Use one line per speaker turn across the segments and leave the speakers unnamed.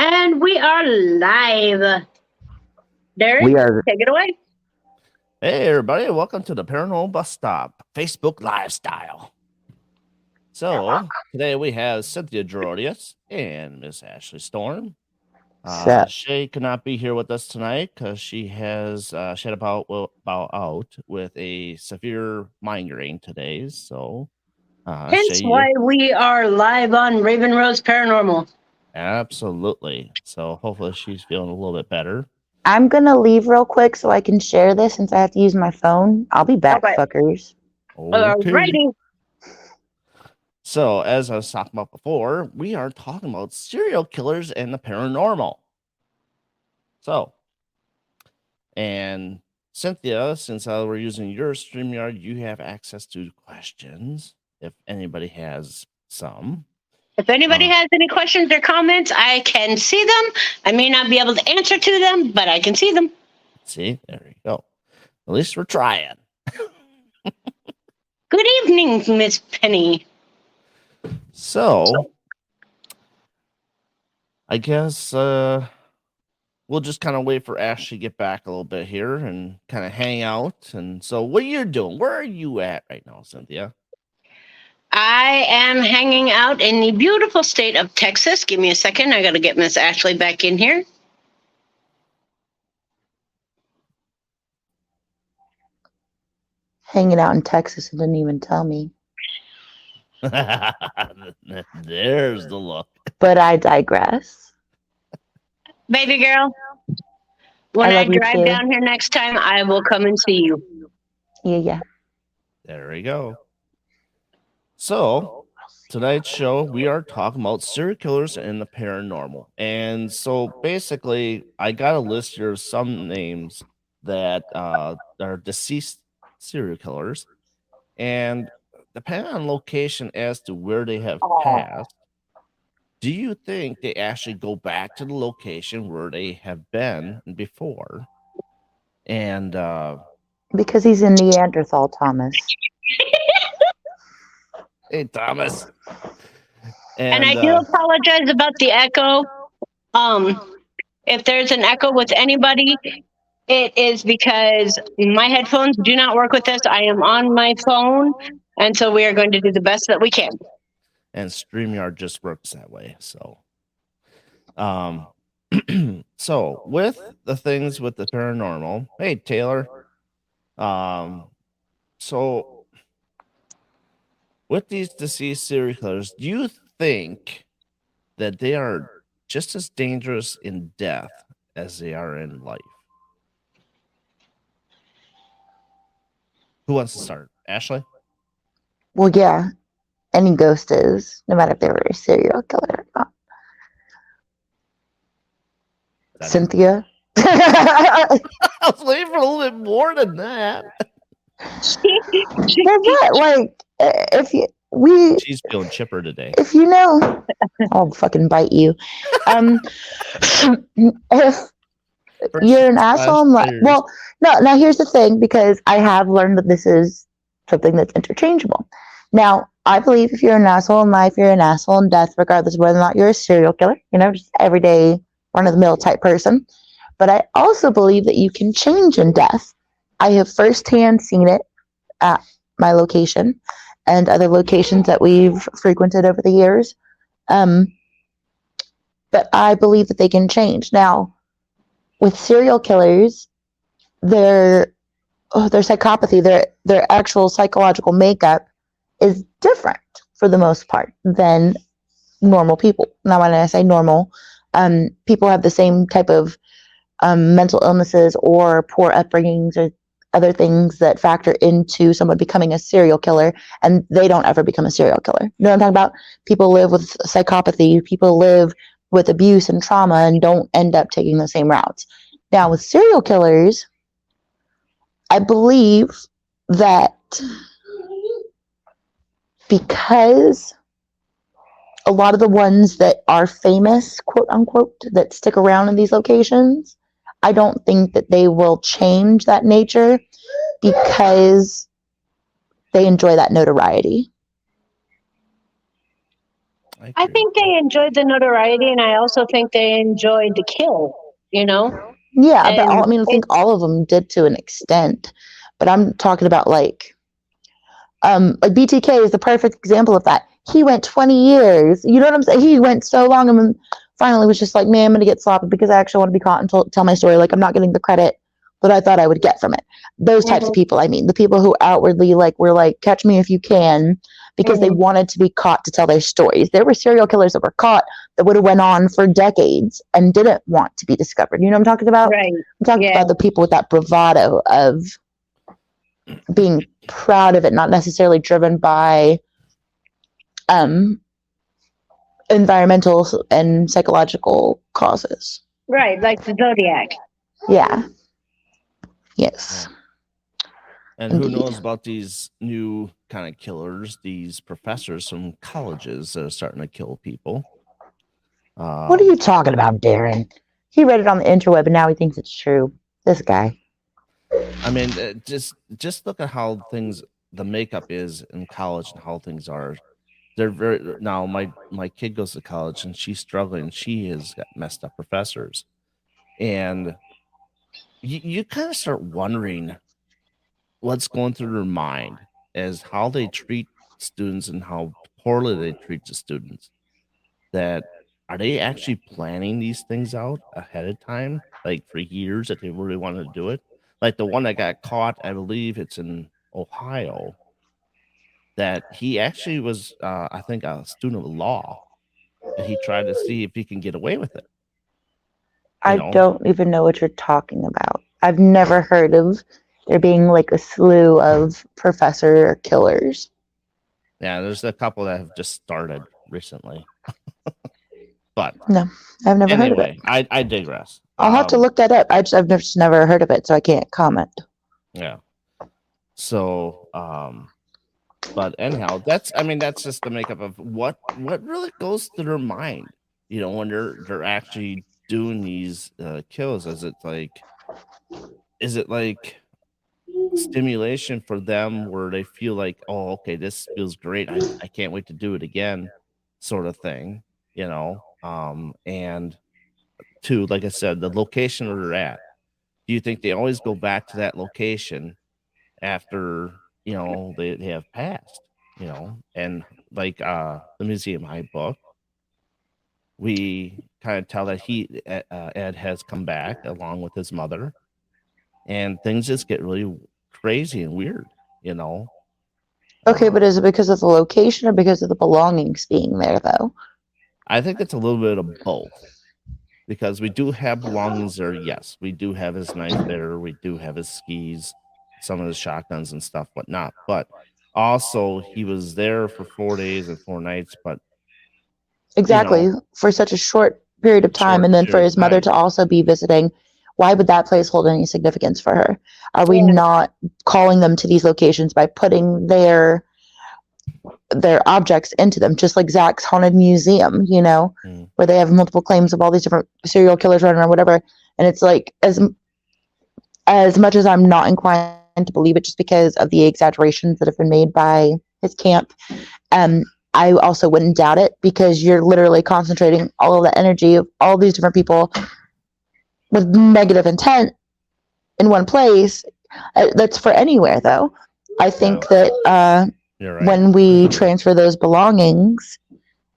And we are live. Derek,
We are
take it away.
Hey, everybody, welcome to the Paranormal Bus Stop Facebook Lifestyle. So, today we have Cynthia Gerodius and Miss Ashley Storm.
set.
Shay could not be here with us tonight because she had a bout out with a severe migraine today. So,
Hence
Shay,
why we are live on Raven Rose Paranormal.
absolutely. So, hopefully, she's feeling a little bit better.
I'm gonna leave real quick so I can share this since I have to use my phone. I'll be back,
Okay.
fuckers.
Okay.
Alrighty.
So, as I was talking about before, we are talking about serial killers and the paranormal. So, and Cynthia, since we're using your StreamYard, you have access to questions if anybody has some.
If anybody has any questions or comments, I can see them. I may not be able to answer to them, but I can see them.
See, there you go. At least we're trying.
Good evening, Miss Penny.
So, I guess we'll just kind of wait for Ash to get back a little bit here and kind of hang out. And so, what are you doing? Where are you at right now, Cynthia?
I am hanging out in the beautiful state of Texas. Give me a second. I got to get Miss Ashley back in here.
Hanging out in Texas and didn't even tell me.
There's the look.
But I digress.
Baby girl, when
I
I
love you
drive
too.
down here next time, I will come and see you.
Yeah.
There we go. So, tonight's show, we are talking about serial killers and the paranormal. And so, basically, I got a list here of some names that are deceased serial killers. And depending on location as to where they have passed, do you think they actually go back to the location where they have been before? And
Because he's a Neanderthal, Thomas.
hey, Thomas.
And I do apologize about the echo. If there's an echo with anybody, it is because my headphones do not work with this. I am on my phone, and so we are going to do the best that we can.
And StreamYard just works that way. So, so with the things with the paranormal, hey Taylor, so with these deceased serial killers, do you think that they are just as dangerous in death as they are in life? Who wants to start? Ashley?
Well, yeah. Any ghost is, no matter if they were a serial killer or not. Cynthia?
I was waiting for a little bit more than that.
What? Like, if you
She's feeling chipper today.
If you know, I'll fucking bite you. If you're an asshole, well, no. Now here's the thing, because I have learned that this is something that's interchangeable. Now, I believe if you're an asshole in life, you're an asshole in death, regardless of whether or not you're a serial killer. You know, just everyday, run-of-the-mill type person. But I also believe that you can change in death. I have firsthand seen it at my location and other locations that we've frequented over the years. But I believe that they can change. Now, with serial killers, their psychopathy, their actual psychological makeup is different for the most part than normal people. Now, when I say normal, people have the same type of mental illnesses or poor upbringings or other things that factor into someone becoming a serial killer, and they don't ever become a serial killer. You know what I'm talking about? People live with psychopathy, people live with abuse and trauma and don't end up taking the same routes. Now, with serial killers, I believe that because a lot of the ones that are famous, quote unquote, that stick around in these locations, I don't think that they will change that nature because they enjoy that notoriety.
I think they enjoyed the notoriety, and I also think they enjoyed the kill. You know,
Yeah, but
and
I think all of them did to an extent. But I'm talking about like BTK is the perfect example of that. He went 20 years. You know what I'm saying? He went so long and then finally was just like, man, I'm going to get sloppy because I actually want to be caught and tell my story. Like, I'm not getting the credit that I thought I would get from it. Those types of
Mhm,
people, I mean, the people who outwardly were like, catch me if you can, because they
mhm,
wanted to be caught to tell their stories. There were serial killers that were caught that would have went on for decades and didn't want to be discovered. You know what I'm talking about?
right,
I'm talking
yeah,
about the people with that bravado of being proud of it, not necessarily driven by um, environmental and psychological causes.
right, like the Zodiac.
Yeah.
Yeah.
Yes.
And who
Indeed.
knows about these new kind of killers, these professors from colleges that are starting to kill people.
What are you talking about, Darren? He read it on the interweb and now he thinks it's true. This guy.
I mean, just look at how things the makeup is in college and how things are. They're very now. My kid goes to college and she's struggling. She has got messed up professors, and you kind of start wondering what's going through their mind as how they treat students and how poorly they treat the students. That are they actually planning these things out ahead of time, like for years that they really want to do it? Like the one that got caught, I believe it's in Ohio, that he actually was, I think, a student of law, and he tried to see if he can get away with it. You
I
know,
don't even know what you're talking about. I've never heard of there being like a slew of professor killers.
yeah, there's a couple that have just started recently, but
No, I've never heard of it.
anyway, I digress.
I'll have to look that up. I've just never heard of it, so I can't comment.
Yeah. So, but anyhow, that's I mean, that's just the makeup of what really goes through their mind, when they're actually doing these kills. Is it like stimulation for them where they feel like, oh, okay, this feels great. I can't wait to do it again, sort of thing, and two, like I said, the location where they're at. Do you think they always go back to that location after they have passed, and like the museum high book, we kind of tell that Ed has come back along with his mother, and things just get really crazy and weird, you know
Okay, but
um,
is it because of the location or because of the belongings being there, though?
I think it's a little bit of both, because we do have belongings there. Yes, we do have his knife there, we do have his skis, some of his shotguns and stuff, whatnot, but also he was there for 4 days and 4 nights, but you know
Exactly, for such a short period of time,
short
and then for
period of
his mother
time.
to also be visiting. Why would that place hold any significance for her? Are we
Yeah,
not calling them to these locations by putting their objects into them, just like Zach's haunted museum,
Mm.
where they have multiple claims of all these different serial killers running around, whatever. And it's like, as much as I'm not inclined to believe it, just because of the exaggerations that have been made by his camp, um, I also wouldn't doubt it, because you're literally concentrating all of the energy of all these different people with negative intent in one place. That's for anywhere, though. I
Yeah,
think that
you're right.
when we transfer those belongings,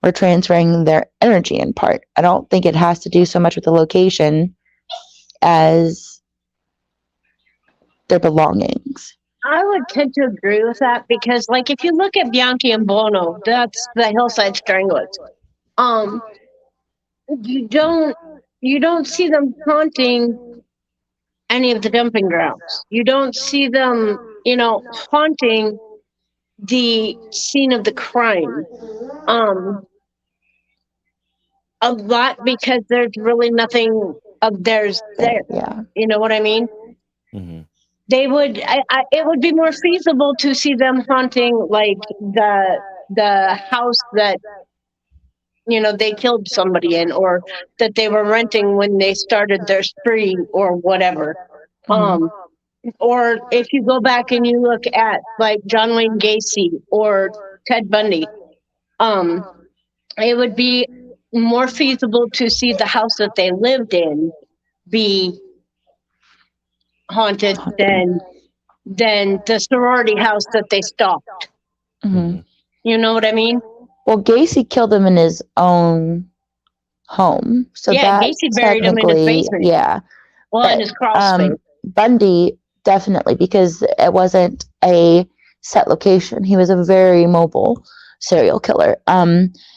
we're transferring their energy in part. I don't think it has to do so much with the location as their belongings.
I would tend to agree with that because, like, if you look at Bianchi and Bono, that's the Hillside Stranglers. Um, you don't you don't see them haunting any of the dumping grounds. You don't see them, haunting the scene of the crime. Um, a lot because there's really nothing of theirs there.
Yeah.
You know what I mean?
Hmm.
They would. It would be more feasible to see them haunting like the house that they killed somebody in, or that they were renting when they started their spree, or whatever.
Mhm.
Um, or if you go back and you look at like John Wayne Gacy or Ted Bundy, um, it would be more feasible to see the house that they lived in be haunted than the sorority house that they stalked.
Mm-hmm.
You know what I mean?
Well, Gacy killed him in his own home, so
Yeah,
that
Gacy buried him in his
technically,
basement.
yeah.
Well, in his crawl space.
Bundy definitely, because it wasn't a set location. He was a very mobile serial killer.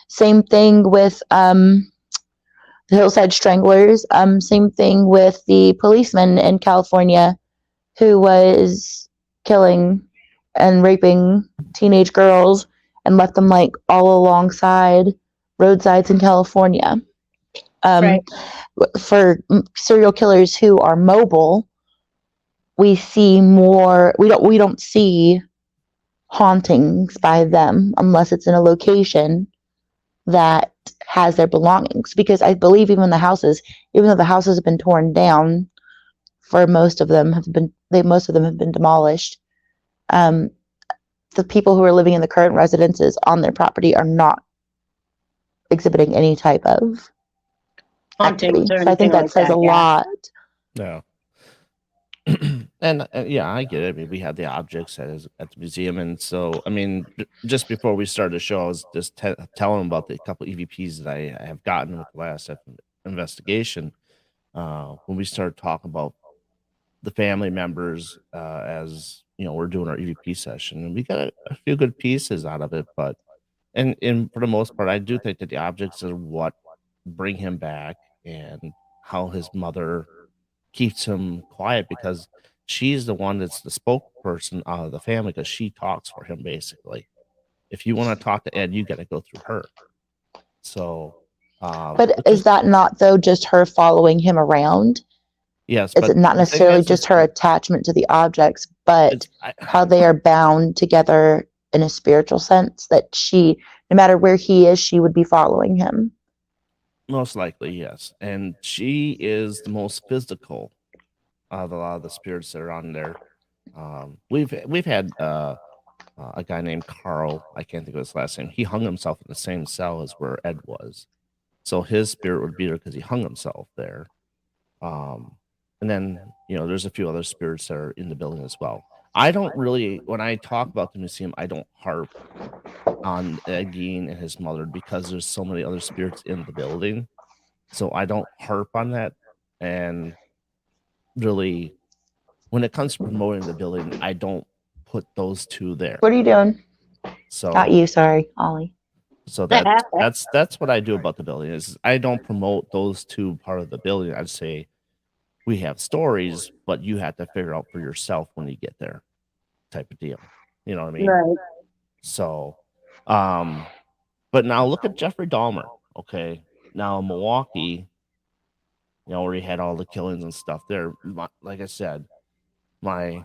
Same thing with the Hillside Stranglers. Same thing with the policeman in California who was killing and raping teenage girls and left them like all alongside roadsides in California.
Right.
For serial killers who are mobile, we see more. We don't see hauntings by them unless it's in a location that has their belongings. Because I believe even the houses, even though the houses have been torn down, for most of them have been demolished. The people who are living in the current residences on their property are not exhibiting any type of activity. So I think that says a lot.
Yeah. And yeah, I get it. I mean, we had the objects at the museum, and so I mean, just before we started the show, I was just telling them about the couple EVPs that I have gotten with the last investigation. When we started talking about the family members, as you know, we're doing our EVP session, and we got a few good pieces out of it. But and for the most part, I do think that the objects are what bring him back, and how his mother keeps him quiet because she's the one that's the spokesperson out of the family because she talks for him basically. If you want to talk to Ed, you got to go through her. So,
but is that not though just her following him around?
Yes,
is it not necessarily just her attachment to the objects, but how they are bound together in a spiritual sense that she, no matter where he is, she would be following him?
Most likely, yes. And she is the most physical of a lot of the spirits that are on there. We've had a guy named Carl. I can't think of his last name. He hung himself in the same cell as where Ed was, so his spirit would be there because he hung himself there. And then there's a few other spirits that are in the building as well. I don't really, when I talk about the museum, I don't harp on Ed Gein and his mother because there's so many other spirits in the building. So I don't harp on that. And really, when it comes to promoting the building, I don't put those two there.
What are you doing?
So
not you, sorry, Ollie.
So that's what I do about the building is I don't promote those two part of the building. I'd say we have stories, but you have to figure out for yourself when you get there, type of deal. You know what I mean?
Right.
So, but now look at Jeffrey Dahmer. Okay, now Milwaukee, where he had all the killings and stuff there. Like I said, my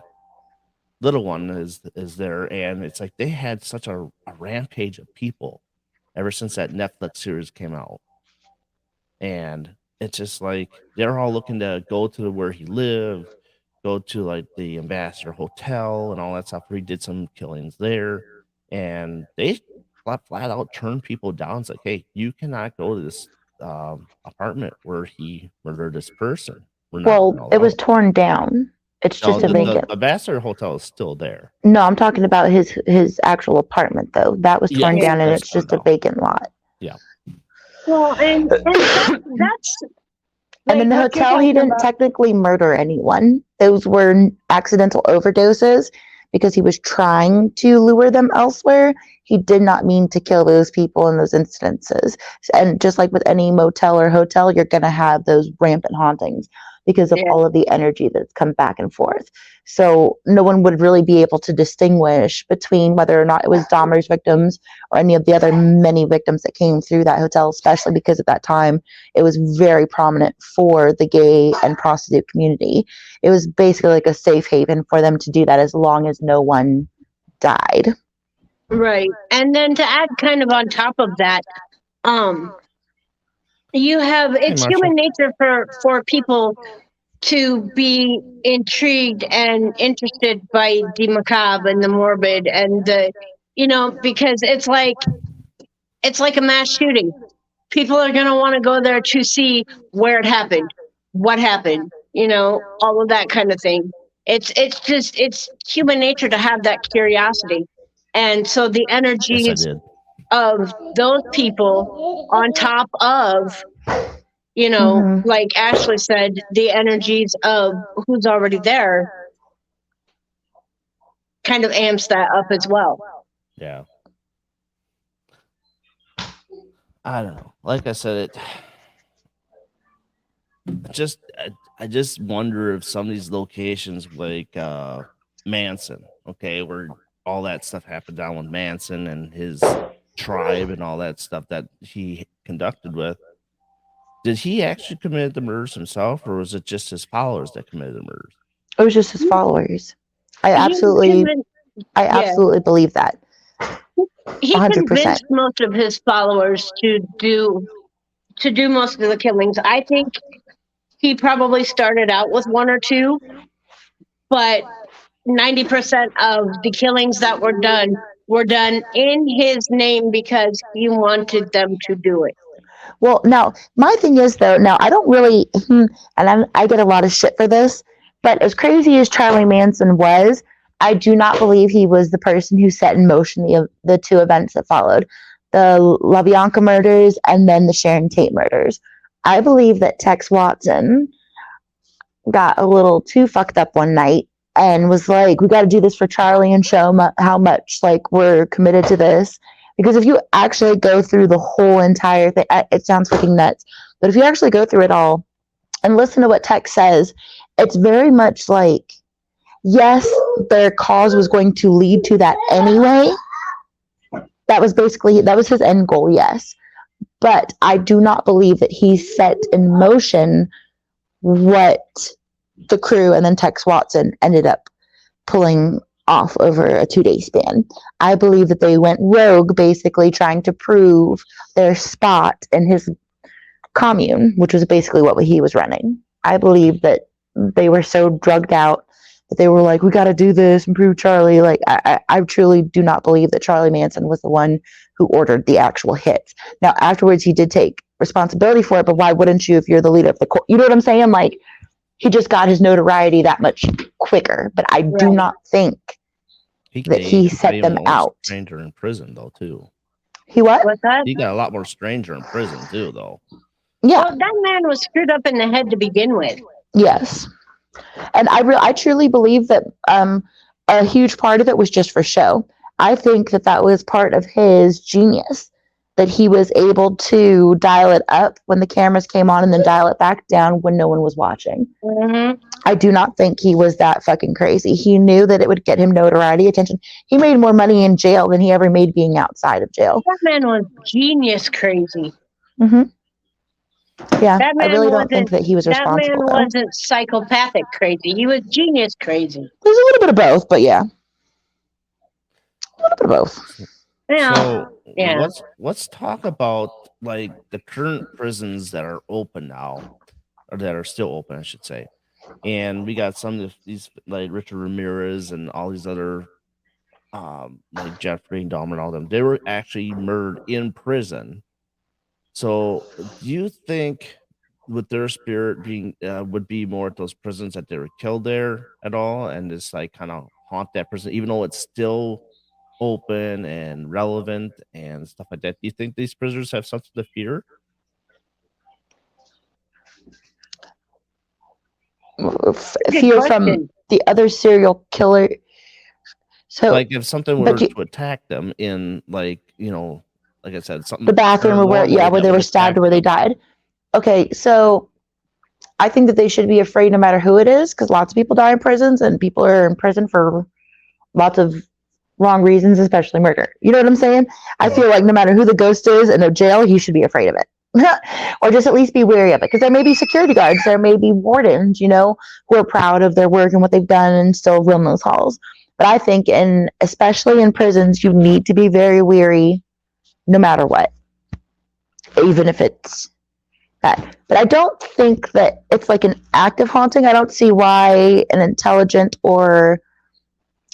little one is there, and it's like they had such a rampage of people ever since that Netflix series came out. And it's just like they're all looking to go to where he lived, go to like the Ambassador Hotel and all that stuff where he did some killings there. And they flat out turned people down. It's like, hey, you cannot go to this apartment where he murdered this person.
Well, it was torn down. It's just a vacant.
The Ambassador Hotel is still there.
No, I'm talking about his actual apartment though. That was torn down and it's just a vacant lot.
Yeah.
Well, and that's
and in the hotel, he didn't technically murder anyone. Those were accidental overdoses because he was trying to lure them elsewhere. He did not mean to kill those people in those instances. And just like with any motel or hotel, you're going to have those rampant hauntings because of all of the energy that's come back and forth. So no one would really be able to distinguish between whether or not it was Dahmer's victims or any of the other many victims that came through that hotel, especially because at that time it was very prominent for the gay and prostitute community. It was basically like a safe haven for them to do that as long as no one died.
Right. And then to add kind of on top of that, you have it's human nature for people to be intrigued and interested by the macabre and the morbid and the because it's like it's like a mass shooting. People are going to want to go there to see where it happened, what happened, all of that kind of thing. It's human nature to have that curiosity. And so the
Yes, I
energies
did.
of those people on top of,
Mhm.
like Ashley said, the energies of who's already there kind of amps that up as well.
Yeah. I don't know. Like I said, I just wonder if some of these locations like Manson, okay, where all that stuff happened down with Manson and his tribe and all that stuff that he conducted with, did he actually commit the murders himself, or was it just his followers that committed the murders?
It was just his followers. I
He
absolutely
convinced, yeah,
believe that.
he
100%.
convinced most of his followers to do most of the killings. I think he probably started out with one or two, but 90% of the killings that were done in his name because he wanted them to do it.
Well, now, my thing is, though, now I don't really, and I get a lot of shit for this, but as crazy as Charlie Manson was, I do not believe he was the person who set in motion the two events that followed, the LaBianca murders and then the Sharon Tate murders. I believe that Tex Watson got a little too fucked up one night and was like, we got to do this for Charlie and show how much like we're committed to this. Because if you actually go through the whole entire thing, it sounds fucking nuts. But if you actually go through it all and listen to what Tex says, it's very much like, yes, their cause was going to lead to that anyway. That was his end goal, yes. But I do not believe that he set in motion what the crew and then Tex Watson ended up pulling off over a 2-day span. I believe that they went rogue, basically trying to prove their spot in his commune, which was basically what he was running. I believe that they were so drugged out that they were like, we got to do this and prove Charlie. Like, I truly do not believe that Charlie Manson was the one who ordered the actual hits. Now, afterwards, he did take responsibility for it, but why wouldn't you if you're the leader of the court? You know what I'm saying? Like, he just got his notoriety that much quicker. But I do not think that he set them out.
Stranger in prison, though, too.
He what?
What's that?
He got a lot more stranger in prison, too, though.
Yeah.
Well, that man was screwed up in the head to begin with.
Yes. And I truly believe that a huge part of it was just for show. I think that was part of his genius, that he was able to dial it up when the cameras came on and then dial it back down when no one was watching.
Mm-hmm.
I do not think he was that fucking crazy. He knew that it would get him notoriety, attention. He made more money in jail than he ever made being outside of jail.
That man was genius crazy.
Mm-hmm. Yeah, I really don't think that he was responsible.
That man wasn't psychopathic crazy. He was genius crazy.
There's a little bit of both, but yeah. A little bit of both.
Yeah.
So
yeah.
let's talk about like the current prisons that are open now, or that are still open, I should say. And we got some of these like Richard Ramirez and all these other like Jeffrey Dahmer and all them. They were actually murdered in prison. So do you think with their spirit being would be more at those prisons that they were killed there at all, and just like kind of haunt that prison, even though it's still open and relevant and stuff like that? Do you think these prisoners have something to fear?
Fear from the other serial killer. So,
like, if something were to attack them in, like, like I said, something
the bathroom, or where they were stabbed or where they died. Okay, so I think that they should be afraid no matter who it is, because lots of people die in prisons, and people are in prison for lots of wrong reasons, especially murder. You know what I'm saying? I feel like no matter who the ghost is in a jail, you should be afraid of it. Or just at least be wary of it, because there may be security guards, there may be wardens, who are proud of their work and what they've done and still roam those halls. But I think, especially in prisons, you need to be very wary no matter what, even if it's that. But I don't think that it's like an active haunting. I don't see why an intelligent or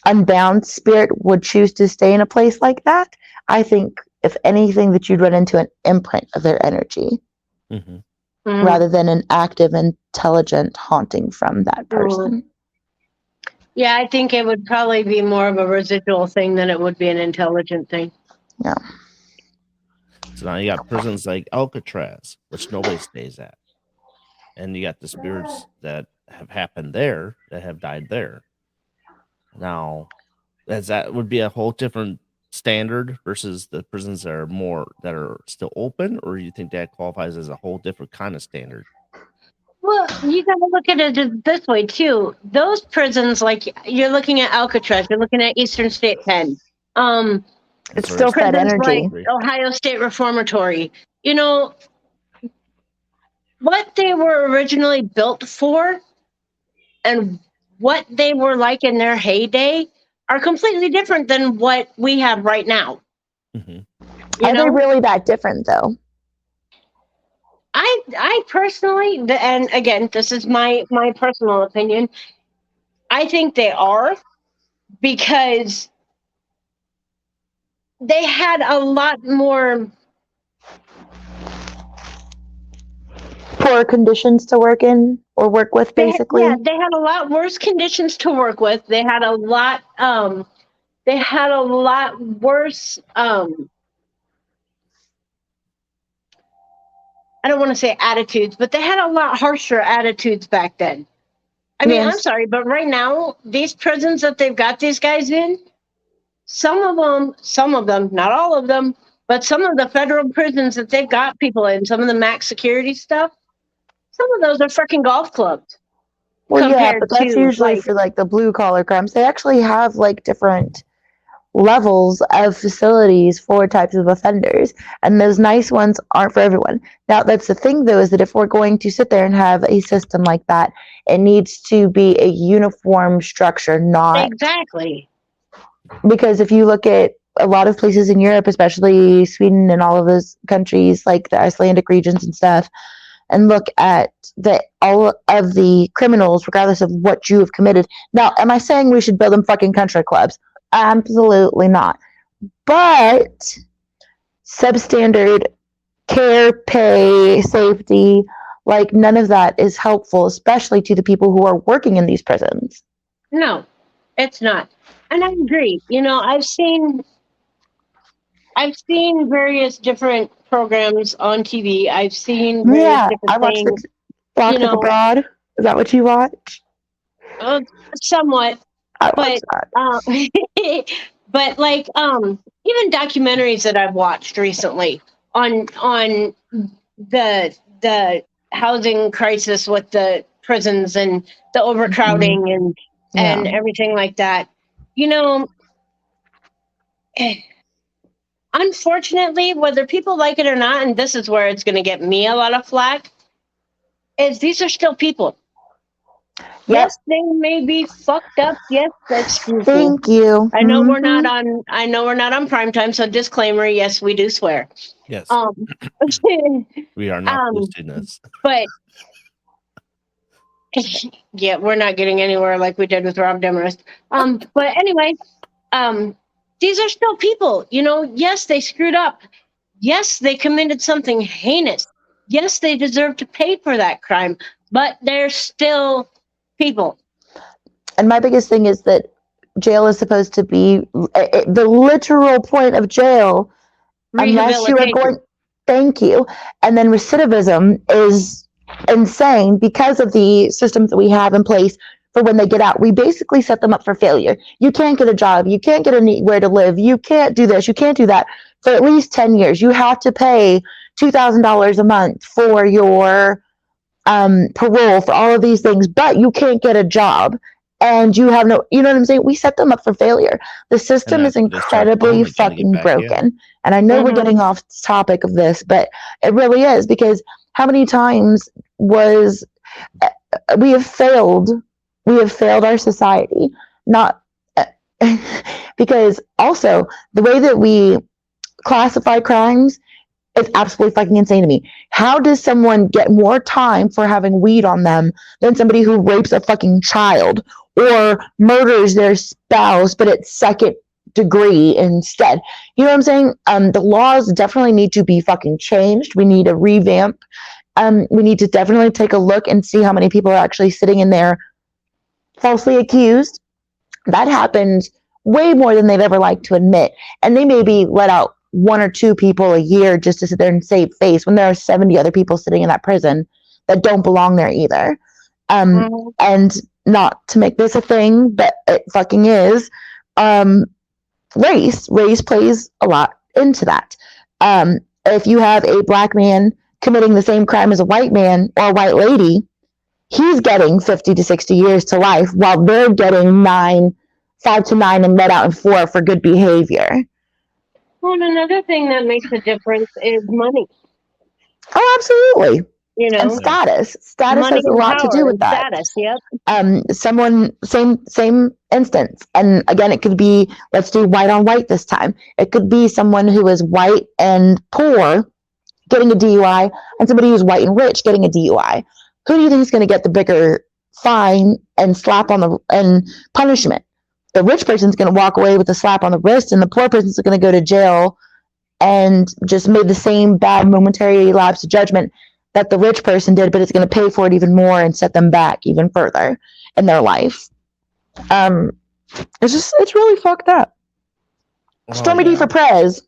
unbound spirit would choose to stay in a place like that. I think if anything, that you'd run into an imprint of their energy
Mm-hmm.
rather than an active, intelligent haunting from that person.
Yeah, I think it would probably be more of a residual thing than it would be an intelligent thing.
Yeah.
So now you got prisons like Alcatraz, which nobody stays at. And you got the spirits that have happened there that have died there. Now, as that would be a whole different standard versus the prisons that are still open, or you think that qualifies as a whole different kind of standard?
Well, you got to look at it this way too. Those prisons, like you're looking at Alcatraz, you're looking at Eastern State Pen.
It's still fed energy.
Like Ohio State Reformatory. You know, what they were originally built for and what they were like in their heyday are completely different than what we have right now.
Mm-hmm.
Are they really that different, though?
I personally, and again, this is my personal opinion, I think they are, because they had a lot more
poor conditions to work in or work with, basically.
They had a lot worse conditions to work with. They had a lot worse I don't want to say attitudes, but they had a lot harsher attitudes back then. I mean, I'm sorry, but right now, these prisons that they've got these guys in, some of them, not all of them, but some of the federal prisons that they've got people in, some of the max security stuff, some of those are freaking golf clubs.
Well, yeah, but that's usually for like the blue collar crimes. They actually have like different levels of facilities for types of offenders, and those nice ones aren't for everyone. Now, that's the thing, though, is that if we're going to sit there and have a system like that, it needs to be a uniform structure, not
exactly.
Because if you look at a lot of places in Europe, especially Sweden and all of those countries, like the Icelandic regions and stuff, and look at all of the criminals, regardless of what you have committed. Now, am I saying we should build them fucking country clubs? Absolutely not. But substandard care, pay, safety, like none of that is helpful, especially to the people who are working in these prisons.
No, it's not. And I agree. You know, I've seen various different programs on TV. I've seen various different
I watched
things.
Black Book Abroad. Is that what you watch?
Somewhat. But but like even documentaries that I've watched recently on the housing crisis with the prisons and the overcrowding and everything like that. You know, unfortunately, whether people like it or not, and this is where it's going to get me a lot of flack, is these are still people. Yes, they may be fucked up. Yes, that's true.
Thank you.
I know we're not on prime time, so disclaimer, yes, we do swear.
Yes. We are not posting this.
But yeah, we're not getting anywhere like we did with Rob Demarest. But anyway, these are still people. You know, yes, they screwed up. Yes, they committed something heinous. Yes, they deserve to pay for that crime, but they're still people.
And my biggest thing is that jail is supposed to be the literal point of jail, unless you are going. Thank you. And then recidivism is insane because of the systems that we have in place for when they get out. We basically set them up for failure. You can't get a job. You can't get anywhere to live. You can't do this. You can't do that for at least 10 years. You have to pay $2,000 a month for your parole, for all of these things, but you can't get a job and you have no, you know what I'm saying? We set them up for failure. The system is incredibly fucking broken. And I know we're getting off topic of this, but it really is, because how many times we have failed our society, not because also the way that we classify crimes is absolutely fucking insane to me. How does someone get more time for having weed on them than somebody who rapes a fucking child or murders their spouse, but it's second degree instead. You know what I'm saying? The laws definitely need to be fucking changed. We need a revamp. We need to definitely take a look and see how many people are actually sitting in there falsely accused. That happens way more than they'd ever like to admit. And they maybe let out 1 or 2 people a year just to sit there and save face when there are 70 other people sitting in that prison that don't belong there either. And not to make this a thing, but it fucking is. Race plays a lot into that. If you have a black man committing the same crime as a white man or a white lady, he's getting 50 to 60 years to life while they're getting 5 to 9 and let out in 4 for good behavior.
Well, another thing that makes a difference is money.
Oh, absolutely.
You know,
and status
money
has a lot to do with that.
Status, yep.
Someone same instance, and again, it could be, let's do white on white this time. It could be someone who is white and poor getting a DUI, and somebody who's white and rich getting a DUI. Who do you think is going to get the bigger fine and slap on the and punishment? The rich person's going to walk away with a slap on the wrist, and the poor person's going to go to jail and just made the same bad momentary lapse of judgment that the rich person did, but it's going to pay for it even more and set them back even further in their life. It's really fucked up. Stormy D for Prez.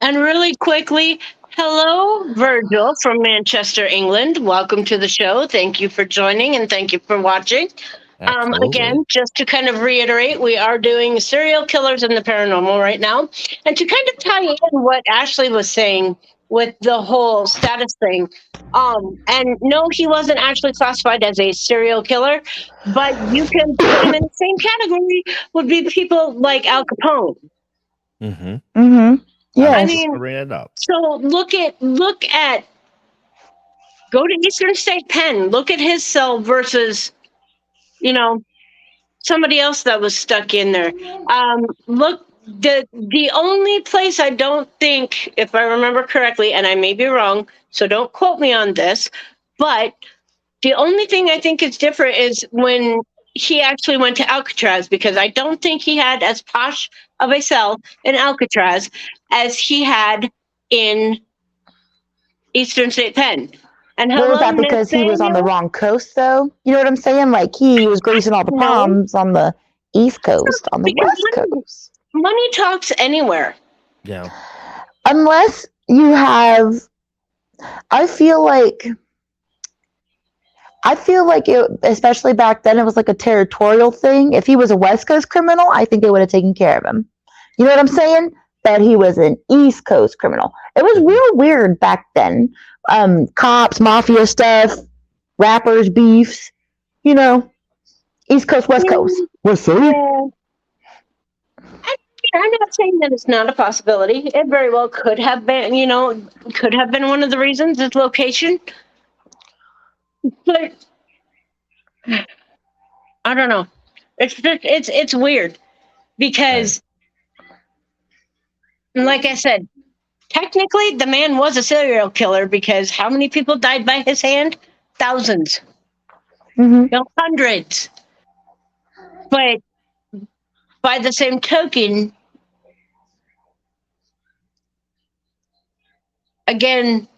And really quickly, hello, Virgil from Manchester, England. Welcome to the show. Thank you for joining and thank you for watching. Again, just to kind of reiterate, we are doing serial killers in the paranormal right now. And to kind of tie in what Ashley was saying with the whole status thing, and no, he wasn't actually classified as a serial killer, but you can put him in the same category would be people like Al Capone.
Yes.
I mean, so look at go to Eastern State Pen, look at his cell versus, you know, somebody else that was stuck in there. Look, the only place I don't think, if I remember correctly, and I may be wrong, so don't quote me on this, but the only thing I think is different is when he actually went to Alcatraz, because I don't think he had as posh of a cell in Alcatraz as he had in Eastern State Pen. And
was that because he was on the wrong coast, though? You know what I'm saying? Like, he was gracing all the palms on the East Coast, on the West Coast.
Money talks anywhere.
Yeah.
Unless you have, I feel like it, especially back then, it was like a territorial thing. If he was a West Coast criminal, I think they would have taken care of him. You know what I'm saying? But he was an East Coast criminal. It was real weird back then. Cops, mafia stuff, rappers, beefs, you know, East Coast, West Coast. What's that?
Yeah. I'm not saying that it's not a possibility. It very well could have been, you know, could have been one of the reasons, its location. But I don't know. It's weird because, like I said, technically the man was a serial killer because how many people died by his hand? Thousands. No, hundreds. But by the same token, again,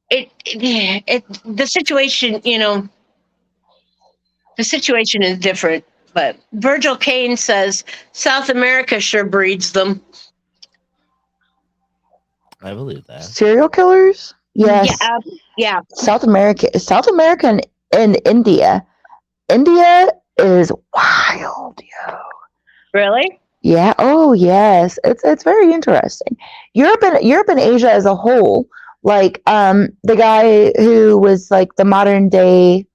the situation, you know, the situation is different. But Virgil Kane says South America sure breeds them.
I believe that.
Serial killers? Yes.
Yeah.
South America and India. India is wild, yo.
Really?
Yeah. Oh, yes. It's very interesting. Europe and Asia as a whole. Like the guy who was like the modern day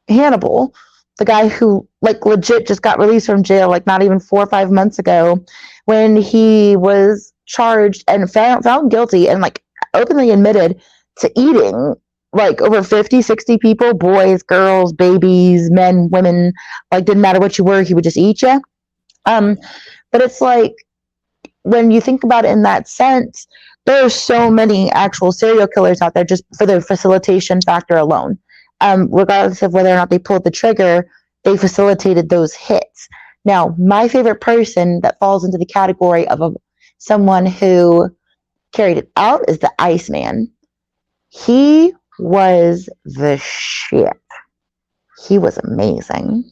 Hannibal, the guy who like legit just got released from jail like not even 4 or 5 months ago, when he was charged and found guilty and like openly admitted to eating like over 50, 60 people, boys, girls, babies, men, women, like didn't matter what you were, he would just eat you. But it's like, when you think about it in that sense, there are so many actual serial killers out there just for the facilitation factor alone. Regardless of whether or not they pulled the trigger, they facilitated those hits. Now, my favorite person that falls into the category of someone who carried it out is the Iceman. He was the shit. He was amazing.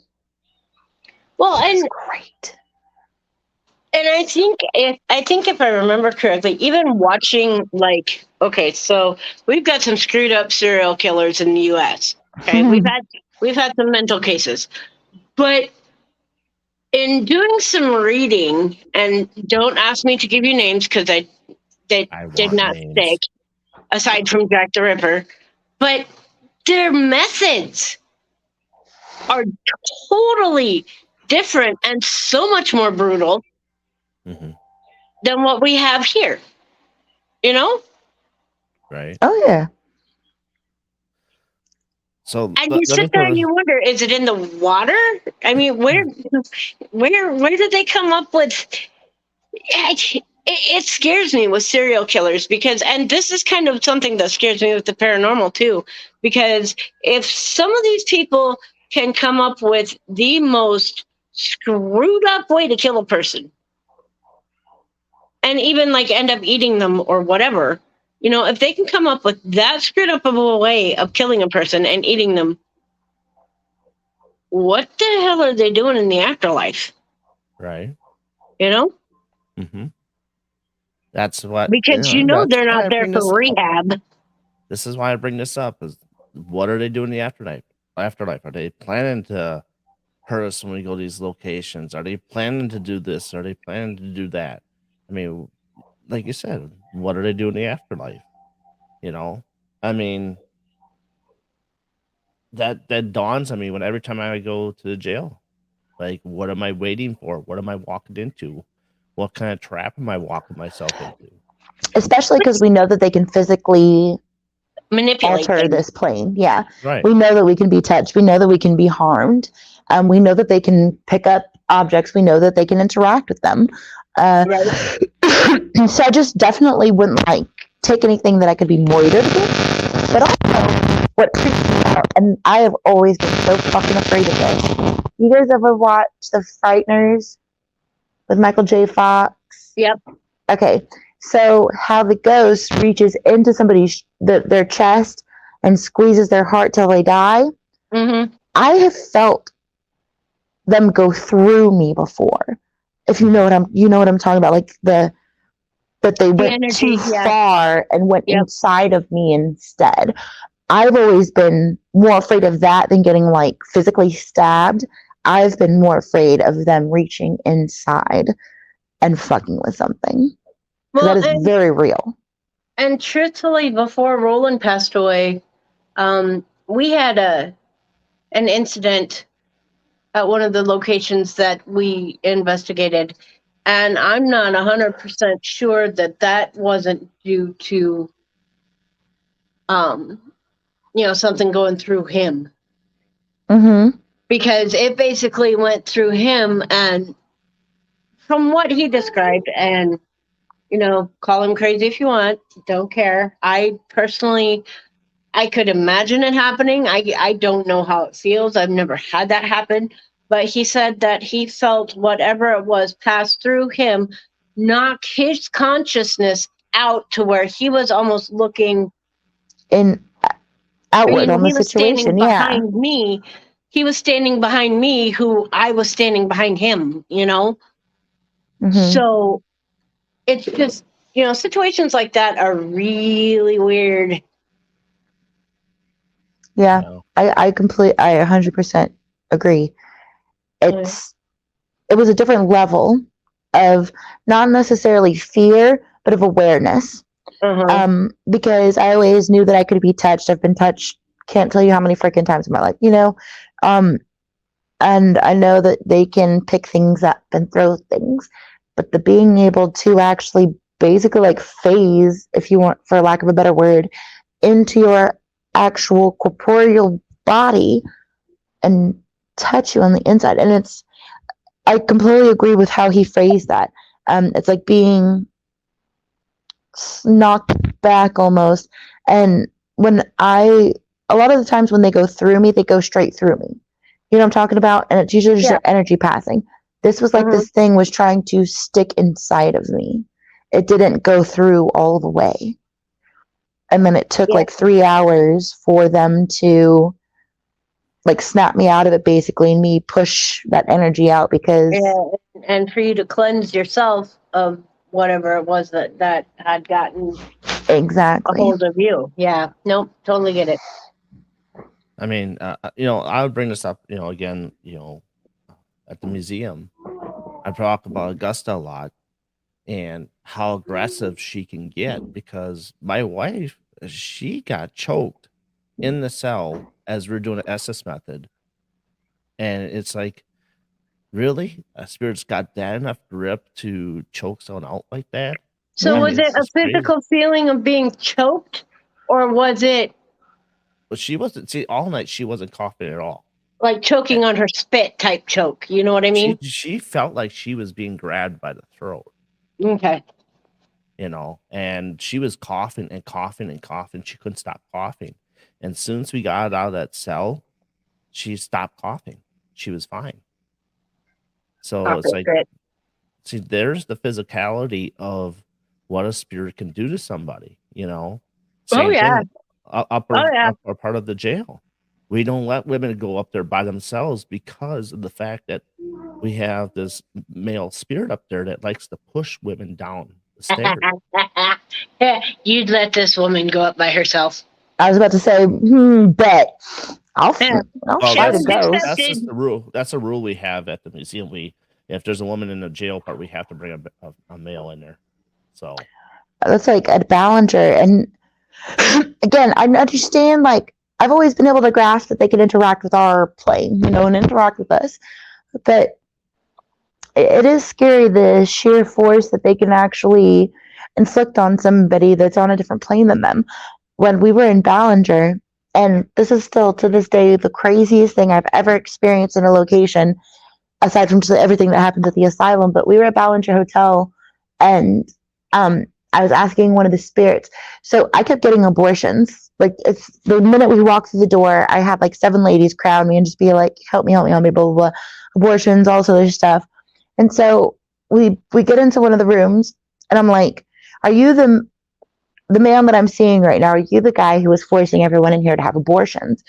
Well, and
great.
And I think if I remember correctly, even watching okay, so we've got some screwed up serial killers in the U.S. Okay, we've had some mental cases, but in doing some reading, and don't ask me to give you names because I did not stick, aside from Jack the Ripper, but their methods are totally different and so much more brutal than what we have here. You know?
Right.
Oh yeah.
So
and you sit there and you wonder, is it in the water? I mean, where did they come up with? It scares me with serial killers because, and this is kind of something that scares me with the paranormal too, because if some of these people can come up with the most screwed up way to kill a person, and even end up eating them or whatever, if they can come up with that screwed up of a way of killing a person and eating them, what the hell are they doing in the afterlife?
Right.
Mm-hmm.
That's what,
because they're not there for rehab.
This is why I bring this up: is what are they doing in the afterlife? Are they planning to hurt us when we go to these locations? Are they planning to do this? Are they planning to do that? I mean, like you said, what are they doing in the afterlife? I mean, that dawns on me when every time I go to the jail. Like, what am I waiting for? What am I walking into? What kind of trap am I walking myself into?
Especially because we know that they can physically
manipulate
alter this plane. Yeah.
Right.
We know that we can be touched. We know that we can be harmed. We know that they can pick up objects. We know that they can interact with them. Right. So I just definitely wouldn't take anything that I could be moited with. But also, what freaks me out, and I have always been so fucking afraid of this. You guys ever watch The Frighteners with Michael J. Fox?
Yep.
Okay. So how the ghost reaches into somebody's their chest and squeezes their heart till they die.
Mm-hmm.
I have felt them go through me before. If you know what I'm talking about, but they went too far and went inside of me instead. I've always been more afraid of that than getting physically stabbed. I've been more afraid of them reaching inside and fucking with something. Well, that is very real.
And truthfully, before Roland passed away, we had an incident at one of the locations that we investigated, and I'm not 100% sure that wasn't due to something going through him.
Mm-hmm.
Because it basically went through him, and from what he described, and call him crazy if you want, don't care. I personally, I could imagine it happening. I don't know how it feels. I've never had that happen. But he said that he felt whatever it was pass through him, knock his consciousness out to where he was almost looking
outward on the situation.
Behind me. He was standing behind me, who I was standing behind him,
Mm-hmm.
So it's just, situations like that are really weird.
Yeah, no. I 100% agree. It was a different level of not necessarily fear, but of awareness.
Uh-huh.
Because I always knew that I could be touched. I've been touched, can't tell you how many freaking times in my life, and I know that they can pick things up and throw things, but the being able to actually basically phase, if you want, for lack of a better word, into your actual corporeal body and touch you on the inside. And I completely agree with how he phrased that. It's like being knocked back almost. And a lot of the times when they go through me, they go straight through me. You know what I'm talking about? And it's usually just their energy passing. This was like this thing was trying to stick inside of me. It didn't go through all the way. And then it took like 3 hours for them to like snap me out of it, basically, and me push that energy out because
and for you to cleanse yourself of whatever it was that had gotten
exactly
a hold of you. Yeah, nope, totally get it.
I mean, I would bring this up, again, at the museum. I talk about Augusta a lot and how aggressive she can get because my wife, she got choked in the cell as we're doing an SS method. And it's like, really? A spirit's got that enough grip to choke someone out like that?
So was it a physical feeling of being choked, or was it?
But she wasn't. See, all night she wasn't coughing at all.
Like choking on her spit type choke. You know what I mean?
She felt like she was being grabbed by the throat.
Okay.
And she was coughing and coughing and coughing. She couldn't stop coughing. And as soon as we got out of that cell, she stopped coughing. She was fine. So it's like, see, there's the physicality of what a spirit can do to somebody, Same thing, upper part of the jail. We don't let women go up there by themselves because of the fact that we have this male spirit up there that likes to push women down the stairs.
You'd let this woman go up by herself.
I was about to say, bet. I'll
that's just the rule. That's a rule we have at the museum. If there's a woman in the jail part, we have to bring a male in there. So
that's like at Ballinger. And again, I understand, like, I've always been able to grasp that they can interact with our plane, and interact with us. But it is scary, the sheer force that they can actually inflict on somebody that's on a different plane than them. When we were in Ballinger, and this is still to this day the craziest thing I've ever experienced in a location, aside from just everything that happens at the asylum, but we were at Ballinger Hotel, and I was asking one of the spirits. So I kept getting abortions. Like, it's the minute we walked through the door, I had like 7 ladies crowd me and just be like, help me, blah, blah, blah. Abortions, all this other stuff. And so we get into one of the rooms, and I'm like, are you the man that I'm seeing right now? Are you the guy who was forcing everyone in here to have abortions?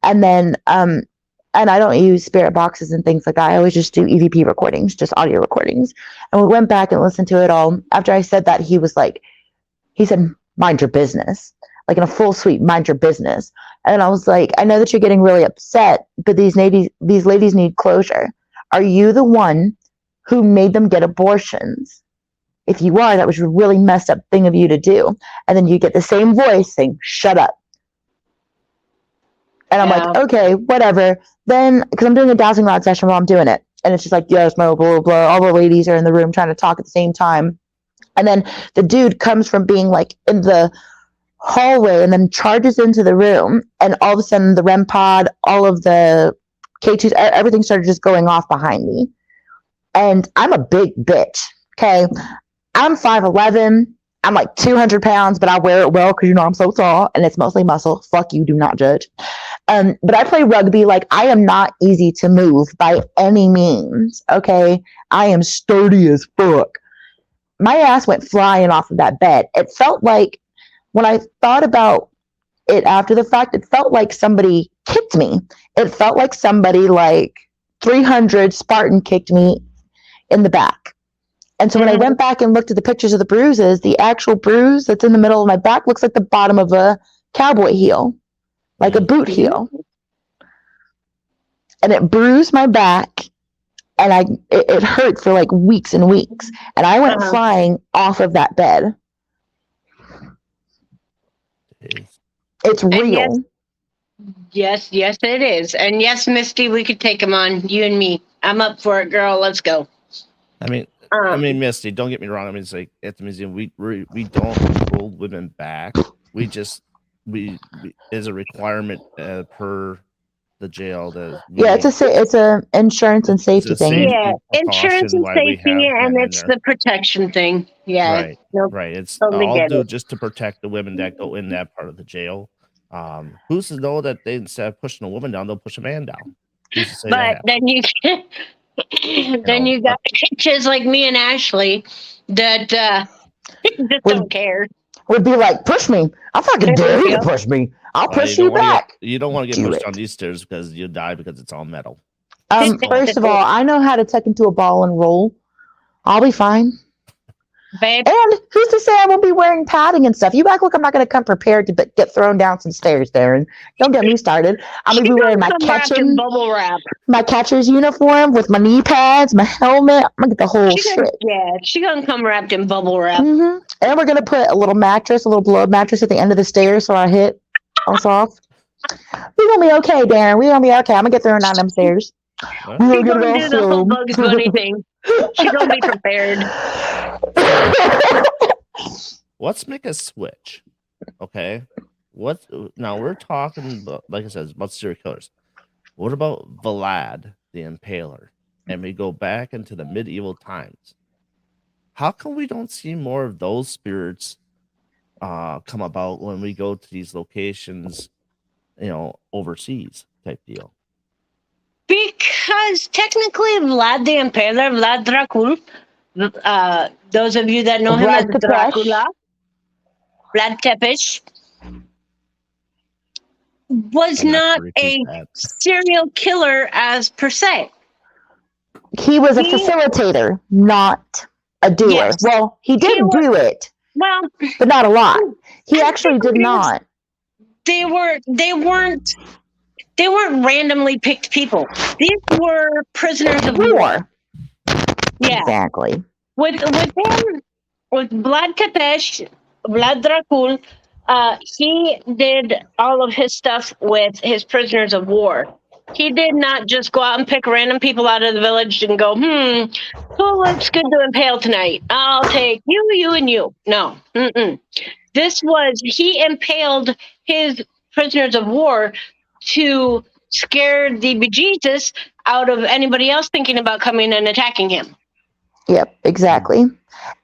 And then, and I don't use spirit boxes and things like that. I always just do EVP recordings, just audio recordings. And we went back and listened to it all. After I said that, he said, mind your business. Like in a full suite, mind your business. And I was like, I know that you're getting really upset, but these ladies need closure. Are you the one who made them get abortions? If you are, that was a really messed up thing of you to do. And then you get the same voice saying, shut up. And I'm like, okay, whatever. Then, because I'm doing a dowsing rod session while I'm doing it. And it's just like, yes, no, blah, blah, blah. All the ladies are in the room trying to talk at the same time. And then the dude comes from being like in the hallway and then charges into the room. And all of a sudden, the REM pod, all of the K2s, everything started just going off behind me. And I'm a big bitch, okay? I'm 5'11". I'm like 200 pounds, but I wear it well because, I'm so tall and it's mostly muscle. Fuck you, do not judge. But I play rugby. Like, I am not easy to move by any means, okay? I am sturdy as fuck. My ass went flying off of that bed. It felt like, when I thought about it after the fact, it felt like somebody kicked me. It felt like somebody like 300 Spartan kicked me in the back. And so when I went back and looked at the pictures of the bruises, the actual bruise that's in the middle of my back looks like the bottom of a cowboy heel, like a boot heel. And it bruised my back, and it hurt for like weeks and weeks. And I went flying off of that bed. It's real.
Yes, it is. And yes, Misty, we could take them on, you and me. I'm up for it, girl. Let's go.
I mean, Misty, don't get me wrong. I mean, it's like at the museum, we don't hold women back. We as a requirement per the jail.
It's a insurance and safety thing.
Yeah, insurance and safety, and it's the protection thing. Yeah,
right. Right. It's all do just to protect the women that go in that part of the jail. Who's to know that they, instead of pushing a woman down, they'll push a man down?
But then you can. Then you got bitches like me and Ashley that just don't care.
Would be like, push me. I fucking dare you to push me. I'll push you back.
You don't want to get pushed down these stairs because you die because it's all metal.
First of all, I know how to tuck into a ball and roll. I'll be fine.
Babe.
And who's to say I won't be wearing padding and stuff? You act like I'm not going to come prepared to get thrown down some stairs, Darren. Don't get me started. I'm going to be wearing my
bubble wrap,
my catcher's uniform with my knee pads, my helmet. I'm going to get the whole shit.
Yeah, she's going to come wrapped in bubble wrap.
Mm-hmm. And we're going to put a little blow-up mattress at the end of the stairs so our hip all soft. We're going to be okay, Darren. We're going to be okay. I'm going to get thrown down them stairs.
She's going to do the whole Bugs Bunny thing. She's going to be prepared.
Let's make a switch. Okay. Now we're talking about, like I said, about serial killers. What about Vlad the Impaler? And we go back into the medieval times. How come we don't see more of those spirits come about when we go to these locations, overseas type deal?
Because technically Vlad the Impaler, Vlad Dracul, those of you that know him as Dracula, Vlad Tepes, was not a serial killer as per se.
He was a facilitator, not a doer. Yes. Well, he did do it.
Well,
but not a lot. He actually did not.
They weren't randomly picked people. These were prisoners of war. Yeah.
Exactly.
With him, with Vlad Tepes, Vlad Dracul, he did all of his stuff with his prisoners of war. He did not just go out and pick random people out of the village and go, who looks good to impale tonight? I'll take you, you, and you. No. He impaled his prisoners of war to scare the bejesus out of anybody else thinking about coming and attacking him.
Yep, exactly.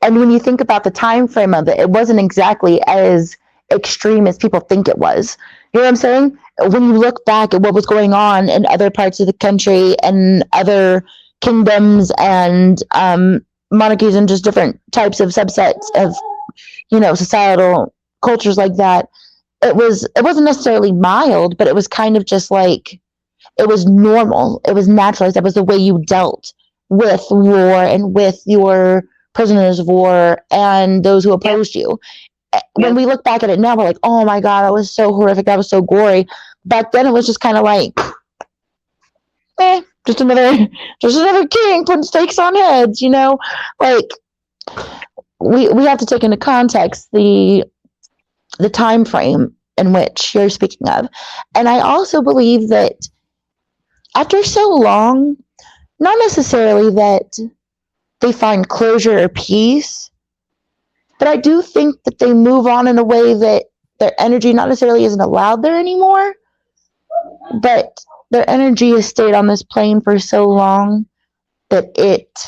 And when you think about the time frame of it, it wasn't exactly as extreme as people think it was. You know what I'm saying? When you look back at what was going on in other parts of the country and other kingdoms and monarchies and just different types of subsets of, societal cultures like that, it wasn't necessarily mild, but it was kind of just like, it was normal. It was naturalized. That was the way you dealt with war and with your prisoners of war and those who opposed you. When we look back at it now, we're like, oh my God, that was so horrific. That was so gory. Back then it was just kind of like, just another king putting stakes on heads, like we have to take into context the time frame in which you're speaking of. And I also believe that after so long, not necessarily that they find closure or peace, but I do think that they move on in a way that their energy not necessarily isn't allowed there anymore, but their energy has stayed on this plane for so long that it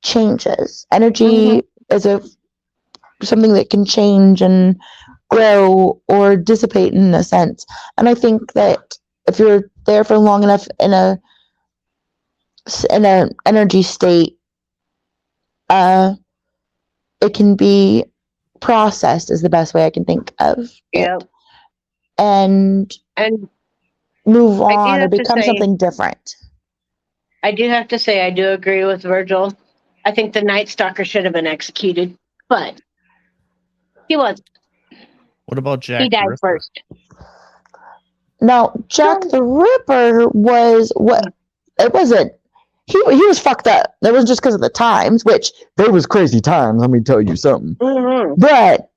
changes. Energy is something that can change and grow or dissipate in a sense. And I think that if you're there for long enough in an energy state, it can be processed is the best way I can think of.
Yep.
And move on or become something different.
I do have to say, I do agree with Virgil. I think the Night Stalker should have been executed, but he wasn't.
What about Jack?
He died first.
Now, Jack the Ripper was what? It wasn't. He was fucked up. That was just because of the times, which there was crazy times. Let me tell you something. But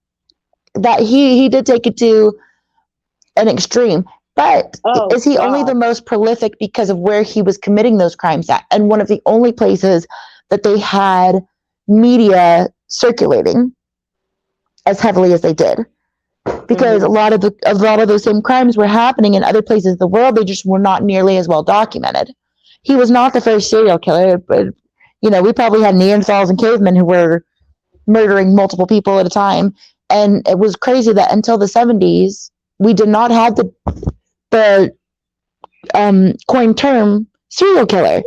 that he did take it to an extreme. But is he only the most prolific because of where he was committing those crimes at, and one of the only places that they had media circulating as heavily as they did? Because a lot of those same crimes were happening in other places of the world. They just were not nearly as well documented. He was not the first serial killer, but we probably had Neanderthals and cavemen who were murdering multiple people at a time. And it was crazy that until the 70s, we did not have the coined term serial killer.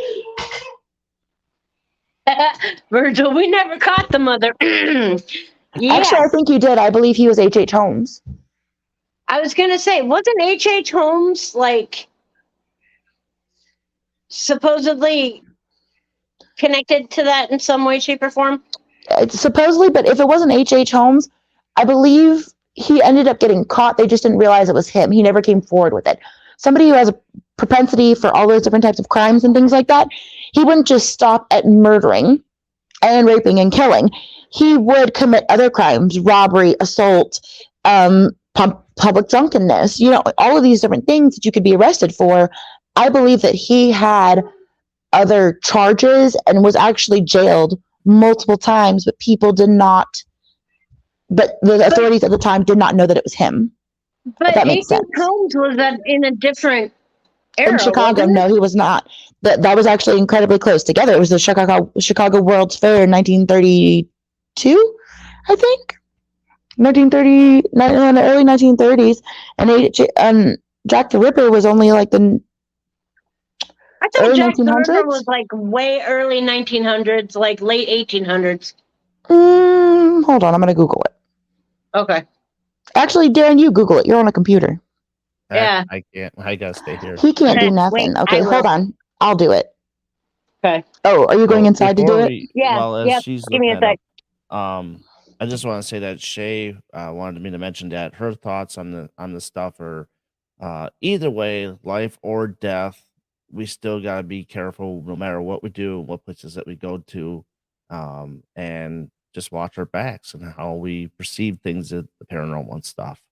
Virgil, we never caught the mother. Yeah.
Actually, I think you did. I believe he was H.H. Holmes.
I was gonna say, wasn't H.H. Holmes like supposedly connected to that in some way, shape, or form?
Supposedly, but if it wasn't H.H. Holmes, I believe he ended up getting caught. They just didn't realize it was him. He never came forward with it. Somebody who has a propensity for all those different types of crimes and things like that, he wouldn't just stop at murdering and raping and killing. He would commit other crimes, robbery, assault, public drunkenness, all of these different things that you could be arrested for. I believe that he had other charges and was actually jailed multiple times, but the authorities at the time did not know that it was him.
But that makes sense. Holmes was in a different era.
In Chicago, no, he was not. That was actually incredibly close together. It was the Chicago World's Fair in 1932, I think. 1930, in the early 1930s, and Jack the Ripper was only like the
I thought early Jack 1900s? The Ripper was like way early 1900s, like late 1800s.
Hold on, I'm gonna Google it.
Okay.
Actually, Darren, you Google it. You're on a computer.
Yeah.
I can't. I gotta stay here.
He can't do nothing. Wait, okay, hold on. I'll do it.
Okay.
Oh, are you going inside to do it?
Yeah.
Well, as she's
give me a sec.
I just want to say that Shay wanted me to mention that her thoughts on the stuff are either way, life or death. We still gotta be careful, no matter what we do, what places that we go to, and just watch our backs and how we perceive things at the paranormal and stuff.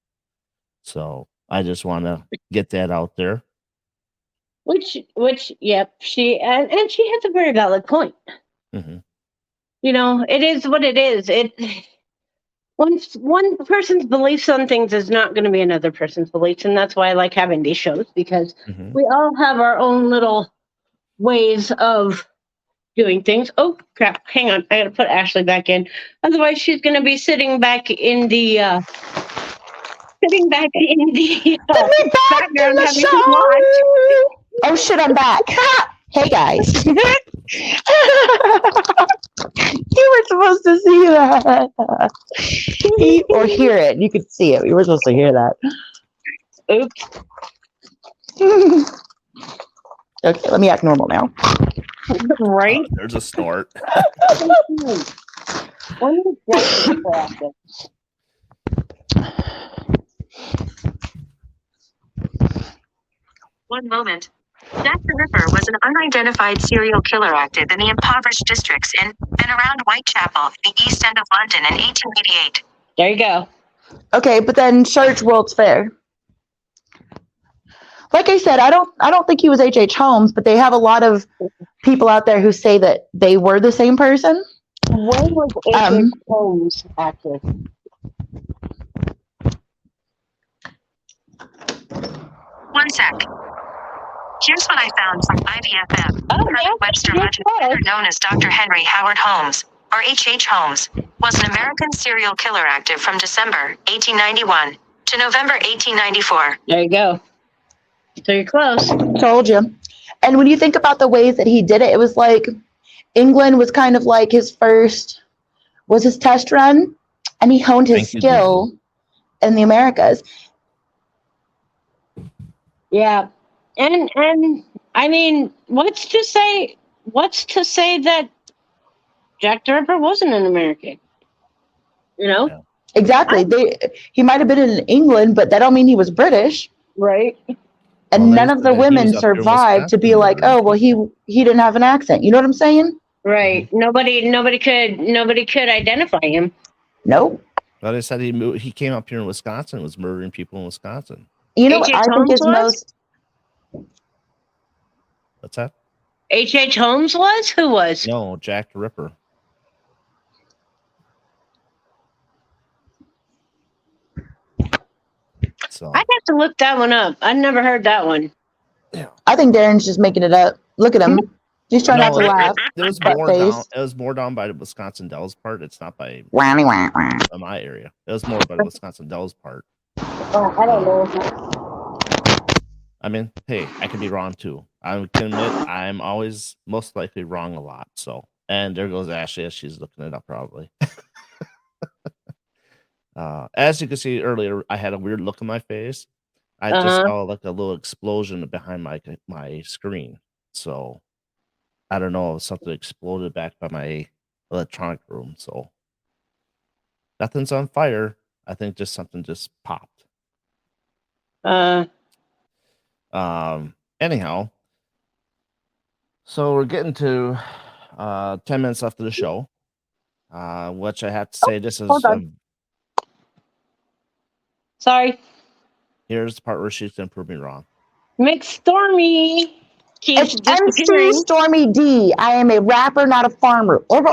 So I just want to get that out there.
Which, yep, she and she has a very valid point.
Mm-hmm.
It is what it is. One person's beliefs on things is not going to be another person's beliefs, and that's why I like having these shows, because we all have our own little ways of doing things. Oh crap! Hang on, I got to put Ashley back in. Otherwise, she's going to be sitting back in the background
having to watch. Oh shit! I'm back. Hey guys. You were supposed to see that. Or hear it. You could see it. You were supposed to hear that.
Oops.
Okay, let me act normal now.
Right?
There's a snort.
One moment. Jack the Ripper was an unidentified serial killer active in the impoverished districts in and around Whitechapel, the East End of London in 1888.
There you go.
Okay, but then search World's Fair. Like I said, I don't think he was H.H. Holmes, but they have a lot of people out there who say that they were the same person.
When was H.H. Holmes active?
One sec. Here's what I found from IBFM. Webster Mudge, better known as Dr. Henry Howard Holmes, or H.H. Holmes, was an American serial killer active from December 1891 to November 1894.
There you go. So you're close.
Told you. And when you think about the ways that he did it, it was like England was kind of like his test run, and he honed his skill in the Americas.
Yeah. And I mean, what's to say that Jack the Ripper wasn't an American? Yeah.
Exactly. He might have been in England, but that don't mean he was British.
Right.
And none of the women survived to be like, oh, well, he didn't have an accent. You know what I'm saying?
Right. Nobody could identify him.
Nope.
But I said he came up here in Wisconsin and was murdering people in Wisconsin.
You know what I think is most...
What's that?
H.H. Holmes was? Who was?
No, Jack the Ripper. So
I'd have to look that one up. I never heard that one.
Yeah.
I think Darren's just making it up. Look at him. He's trying not to laugh.
It was more down by the Wisconsin Dells part. It's not by my area. It was more by the Wisconsin Dells part.
Oh, I don't know.
I mean, hey, I could be wrong too. I can admit I'm always most likely wrong a lot. So And there goes Ashley as she's looking it up probably. As you can see earlier, I had a weird look on my face. I just saw like a little explosion behind my screen. So I don't know if something exploded back by my electronic room. So nothing's on fire. I think just something just popped. Anyhow, so we're getting to 10 minutes left of the show. Which I have to say, this is
sorry.
Here's the part where she's gonna prove me wrong.
McStormy keeps
it's MC Stormy D. I am a rapper, not a farmer. Over.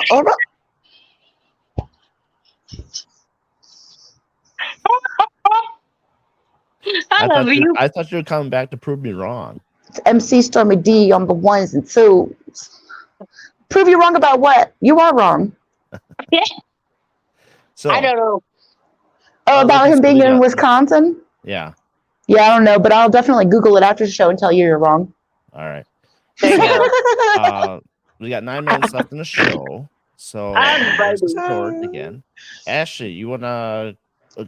I love you.
I thought you were coming back to prove me wrong.
It's MC Stormy D on the ones and twos. Prove you wrong about what? You are wrong.
Yeah.
So
I don't know.
Oh, about him being in Wisconsin?
Yeah.
Yeah, I don't know, but I'll definitely Google it after the show and tell you you're wrong.
All right.
There you go.
We got 9 minutes left in the show. So again. Ashley, you wanna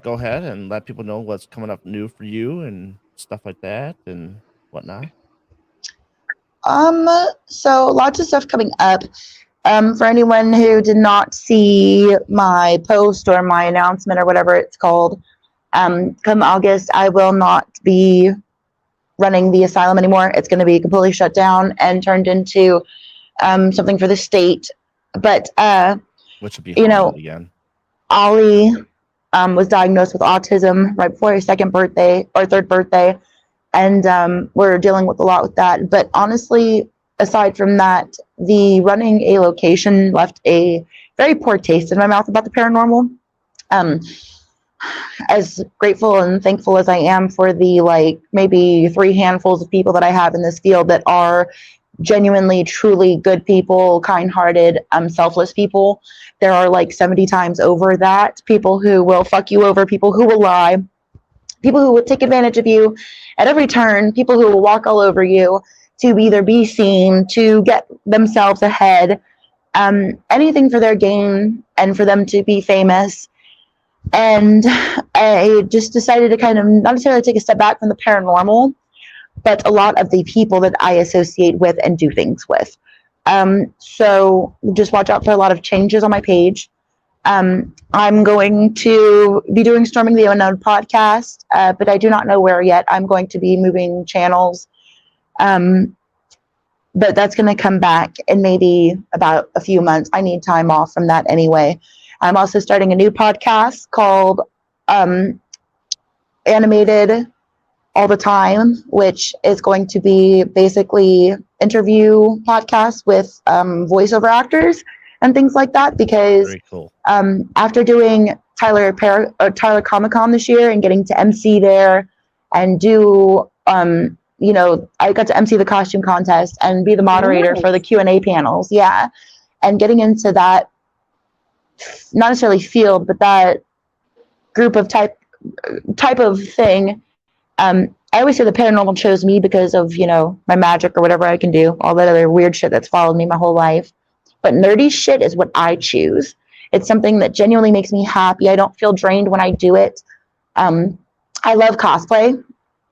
go ahead and let people know what's coming up new for you and stuff like that and whatnot?
So lots of stuff coming up. For anyone who did not see my post or my announcement or whatever it's called, come August, I will not be running the asylum anymore. It's going to be completely shut down and turned into something for the state. But
which would be again.
Ollie was diagnosed with autism right before his third birthday, and we're dealing with a lot with that. But honestly, aside from that, the running a location left a very poor taste in my mouth about the paranormal. As grateful and thankful as I am for the maybe 3 handfuls of people that I have in this field that are genuinely, truly good people, kind-hearted, selfless people, there are 70 times over that people who will fuck you over, people who will lie, people who will take advantage of you at every turn, people who will walk all over you to either be seen, to get themselves ahead, anything for their gain and for them to be famous. And I just decided to kind of not necessarily take a step back from the paranormal, but a lot of the people that I associate with and do things with. So just watch out for a lot of changes on my page. I'm going to be doing Storming the Unknown podcast, but I do not know where yet. I'm going to be moving channels. But that's going to come back in maybe about a few months. I need time off from that anyway. I'm also starting a new podcast called Animated All the Time, which is going to be basically interview podcasts with voiceover actors and things like that. Because
very cool.
After doing Tyler Comic-Con this year and getting to MC there and do I got to MC the costume contest and be the moderator for the Q&A panels. Yeah. And getting into that, not necessarily field, but that group of type of thing. I always say the paranormal chose me because of, my magic or whatever I can do, all that other weird shit that's followed me my whole life. But nerdy shit is what I choose. It's something that genuinely makes me happy. I don't feel drained when I do it. I love cosplay.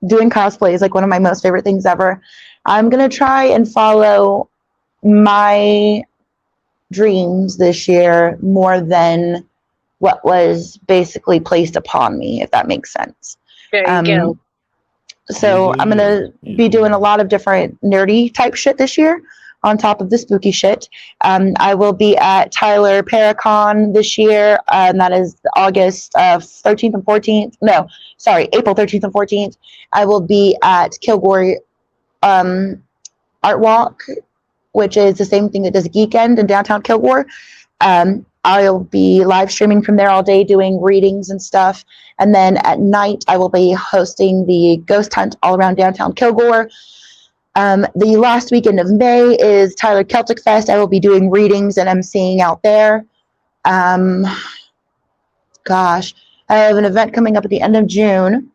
Doing cosplay is one of my most favorite things ever. I'm going to try and follow my dreams this year more than what was basically placed upon me, if that makes sense.
There you go.
So I'm going to be doing a lot of different nerdy type shit this year on top of the spooky shit. I will be at Tyler Paracon this year, and that is August 13th and 14th. No, sorry, April 13th and 14th. I will be at Kilgore Art Walk, which is the same thing that does Geekend in downtown Kilgore. I'll be live streaming from there all day doing readings and stuff. And then at night, I will be hosting the Ghost Hunt all around downtown Kilgore. The last weekend of May is Tyler Celtic Fest. I will be doing readings and emceeing out there. Gosh, I have an event coming up at the end of June.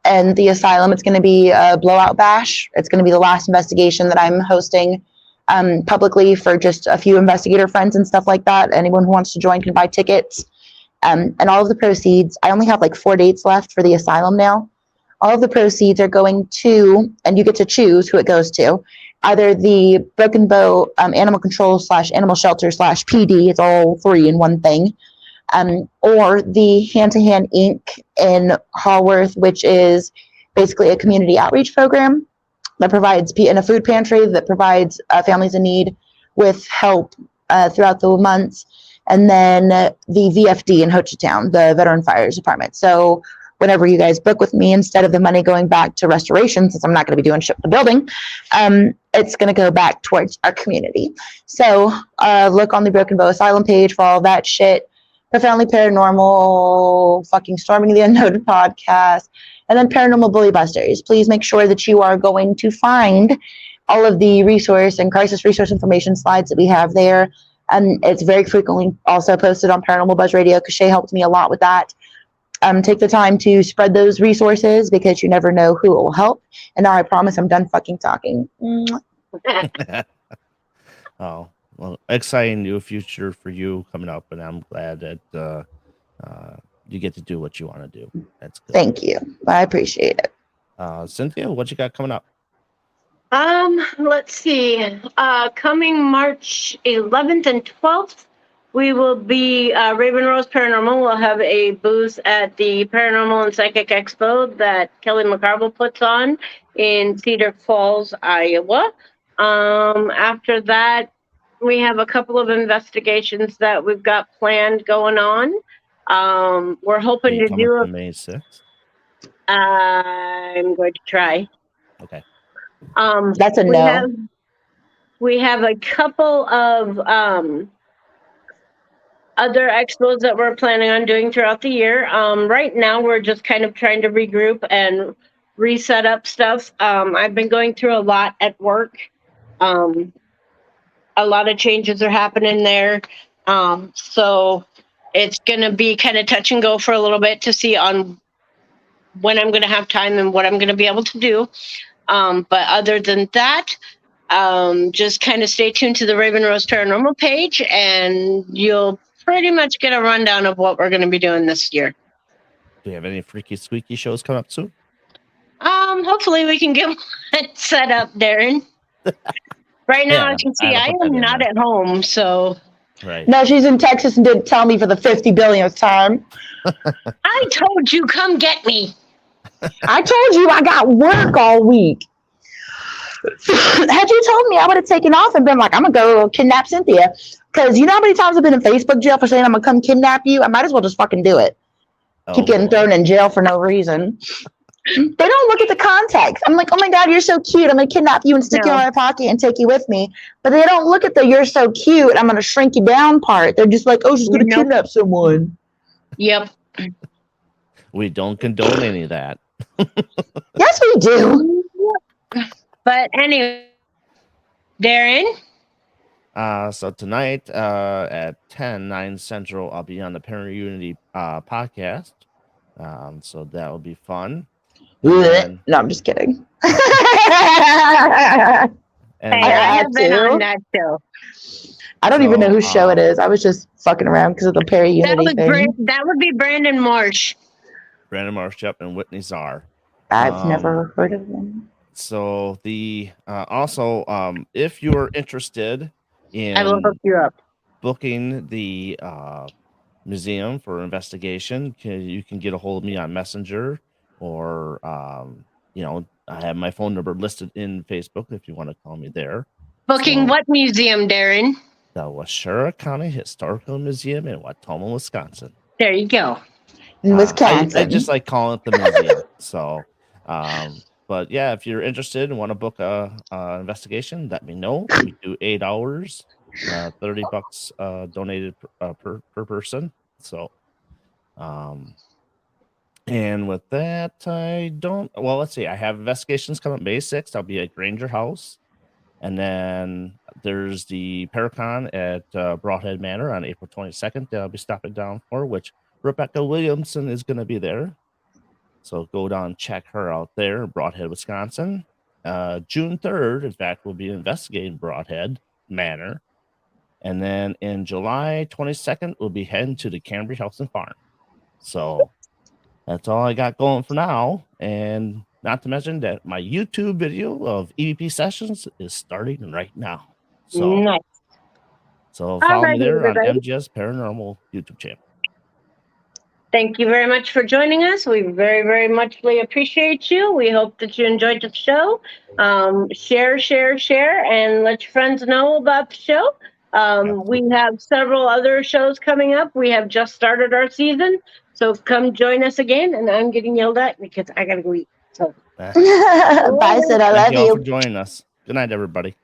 And the asylum, it's going to be a blowout bash. It's going to be the last investigation that I'm hosting publicly for just a few investigator friends and stuff like that. Anyone who wants to join can buy tickets. And all of the proceeds, I only have like 4 dates left for the asylum now. All of the proceeds are going to, and you get to choose who it goes to, either the Broken Bow Animal Control / Animal Shelter / PD, it's all 3 in one thing, or the Hand to Hand Inc. in Haworth, which is basically a community outreach program that provides in a food pantry that provides families in need with help throughout the months. And then the VFD in Ho Chi Town, the Veteran Fires Department. So whenever you guys book with me, instead of the money going back to restoration, since I'm not going to be doing shit with the building, it's going to go back towards our community. So look on the Broken Bow Asylum page for all that shit. Profoundly Paranormal, fucking Storming the Unknown podcast, and then Paranormal Bully Busters. Please make sure that you are going to find all of the resource and crisis resource information slides that we have there. And it's very frequently also posted on Paranormal Buzz Radio because Shay helped me a lot with that. Take the time to spread those resources because you never know who it will help. And now I promise I'm done fucking talking.
Oh, well, exciting new future for you coming up, and I'm glad that you get to do what you want to do. That's good.
Thank you. I appreciate it.
Cynthia, what you got coming up?
Let's see. Coming March 11th and 12th, we will be Raven Rose Paranormal will have a booth at the Paranormal and Psychic Expo that Kelly McCarville puts on in Cedar Falls, Iowa. After that, we have a couple of investigations that we've got planned going on. We're hoping to do
a May 6th.
I'm going to try.
Okay.
That's a no.
We have a couple of other expos that we're planning on doing throughout the year. Right now, we're just kind of trying to regroup and reset up stuff. I've been going through a lot at work. A lot of changes are happening there. So it's going to be kind of touch and go for a little bit to see on when I'm going to have time and what I'm going to be able to do. But other than that, just kind of stay tuned to the Raven Rose Paranormal page and you'll pretty much get a rundown of what we're going to be doing this year.
Do you have any freaky squeaky shows coming up soon?
Hopefully we can get one set up, Darren. Right now, I can see I am not at home, so.
Right.
No, she's in Texas and didn't tell me for the 50 billionth time.
I told you, come get me.
I told you I got work all week. Had you told me, I would have taken off and been like, I'm going to go kidnap Cynthia. Because you know how many times I've been in Facebook jail for saying I'm going to come kidnap you? I might as well just fucking do it. Keep getting thrown in jail for no reason. They don't look at the context. I'm like, oh my God, you're so cute. I'm going to kidnap you and stick you in my pocket and take you with me. But they don't look at the you're so cute, I'm going to shrink you down part. They're just like, oh, she's going to kidnap someone.
Yep.
We don't condone any of that.
Yes, we do.
But anyway, Darren?
So tonight at 9 Central, I'll be on the Parent Unity podcast. So that will be fun.
No, I'm just kidding.
And I have been on that show.
I don't even know whose show it is. I was just fucking around because of the Perry Unity thing.
That would be Brandon Marsh.
Brandon Marsh, yep, and Whitney Czar.
I've never heard of them.
So the also if you're interested in
I will hook you up.
booking the museum for investigation, you can get a hold of me on Messenger or I have my phone number listed in Facebook if you want to call me there.
Booking what museum, Darren?
The Washura County Historical Museum in Watoma, Wisconsin.
There you go.
In Wisconsin.
I just like calling it the museum. So but yeah, if you're interested and want to book a investigation, let me know. We do 8 hours, $30 donated per person. So, and with that, let's see. I have investigations coming May 6th. I'll be at Granger House. And then there's the Paracon at Broadhead Manor on April 22nd that I'll be stopping down for, which Rebecca Williamson is going to be there. So go down and check her out there in Broadhead, Wisconsin. June 3rd, in fact, we'll be investigating Broadhead Manor. And then in July 22nd, we'll be heading to the Cambridge House and Farm. So that's all I got going for now. And not to mention that my YouTube video of EVP sessions is starting right now. So,
nice.
So follow me there
everybody.
on MGS Paranormal YouTube channel.
Thank you very much for joining us. We very, very muchly appreciate you. We hope that you enjoyed the show. Share, and let your friends know about the show. We have several other shows coming up. We have just started our season. So come join us again. And I'm getting yelled at because I got to go eat. So.
Bye, Sid. I love you.
Thank you all for joining us. Good night, everybody.